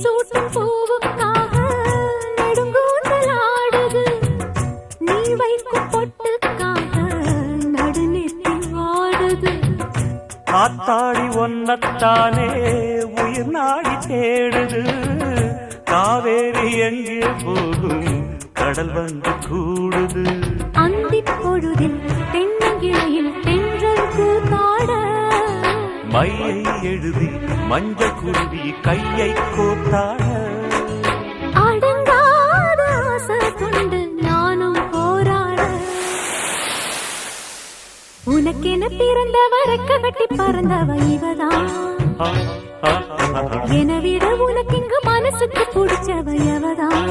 சூட்டும் பூவுக்காக நெடுங்கூந்தலாடுது. நீ வைக்கும் பொட்டுக்காக நடுநெத்தி வாடுது. காத்தாடி ஒன்னத்தானே உயிர் நாடி தேடுது. காவேரி எங்கே போகும் கடல் வந்து கூடுது. அந்திப் பொழுதில் தென்னங்கிளையில் தென்றல் கூத்தாட மையை எழுதி மஞ்சள் குருவி கையை கோத்தாட. அடங்காத ஆசை கொண்டு நானும் போராட. உனக்கென பிறந்தவ ரெக்க கட்டி பறந்தவ இவதான். என விட உனக்கு இங்கு மனசுக்கு பிடிச்சவ எவதான்.